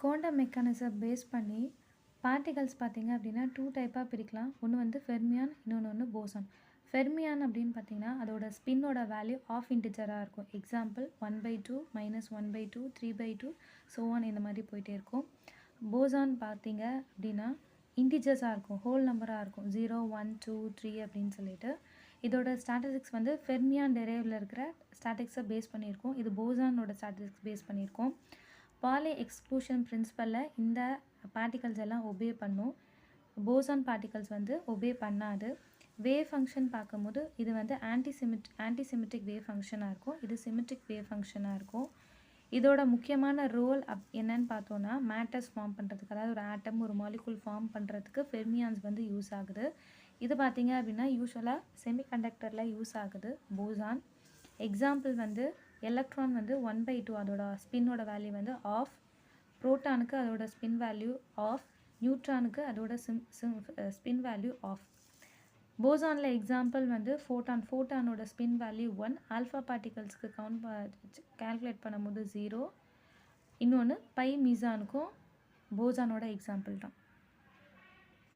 Quantum mechanism base பண்ணி particles பார்த்தீங்க அப்படின்னா 2 டைப்பாக பிரிக்கலாம். ஒன்று வந்து ஃபெர்மியான், இன்னொன்று வந்து போசான். ஃபெர்மியான் அப்படின்னு பார்த்தீங்கன்னா அதோட ஸ்பின்னோட வேல்யூ ஆஃப் இன்டிஜராக இருக்கும். எக்ஸாம்பிள் 1/2 -1/2 3/2 ஸோ ஆன் இந்த மாதிரி போயிட்டே இருக்கும். போசான் பார்த்தீங்க அப்படின்னா இன்டிஜர்ஸாக இருக்கும், ஹோல் நம்பராக இருக்கும், 0 1 2 3 அப்படின்னு சொல்லிட்டு. இதோட ஸ்டாட்டிஸ்டிக்ஸ் வந்து ஃபெர்மியான் டெரைவில் இருக்கிற ஸ்டாட்டிக்ஸை பேஸ் பண்ணியிருக்கோம். இது போசானோட ஸ்டாட்டிஸ்டிக்ஸ் பேஸ் பண்ணியிருக்கோம். பாலி எக்ஸ்க்ளூஷன் பிரின்சிபலில் இந்த பார்ட்டிகல்ஸ் எல்லாம் ஒபே பண்ணும். போசான் பார்ட்டிகல்ஸ் வந்து ஒபே பண்ணாது. வேவ் ஃபங்க்ஷன் பார்க்கும்போது இது வந்து ஆன்டிசிமெட்ரிக் வேவ் ஃபங்க்ஷனாக இருக்கும், இது சிமெட்ரிக் வேவ் ஃபங்க்ஷனாக இருக்கும். இதோட முக்கியமான ரோல் என்னன்னு பார்த்தோன்னா மேட்டர்ஸ் ஃபார்ம் பண்ணுறதுக்கு, அதாவது ஒரு ஆட்டம் ஒரு மாலிகுல் ஃபார்ம் பண்ணுறதுக்கு ஃபெர்மியான்ஸ் வந்து யூஸ் ஆகுது. இது பார்த்தீங்க அப்படின்னா யூஸ்வலாக செமிகண்டக்டரில் யூஸ் ஆகுது போசான். எக்ஸாம்பிள் வந்து எலக்ட்ரான் வந்து 1/2 அதோட ஸ்பின்னோட வேல்யூ வந்து ஆஃப், புரோட்டானுக்கு அதோட ஸ்பின் வேல்யூ ஆஃப், நியூட்ரானுக்கு அதோட ஸ்பின் வேல்யூ ஆஃப். போசானில் எக்ஸாம்பிள் வந்து ஃபோட்டானோட ஸ்பின் வேல்யூ 1, ஆல்ஃபா பார்ட்டிகல்ஸ்க்கு கால்குலேட் பண்ணும்போது 0, இன்னொன்று பை மீசானுக்கும் போசானோட எக்ஸாம்பிள் தான்.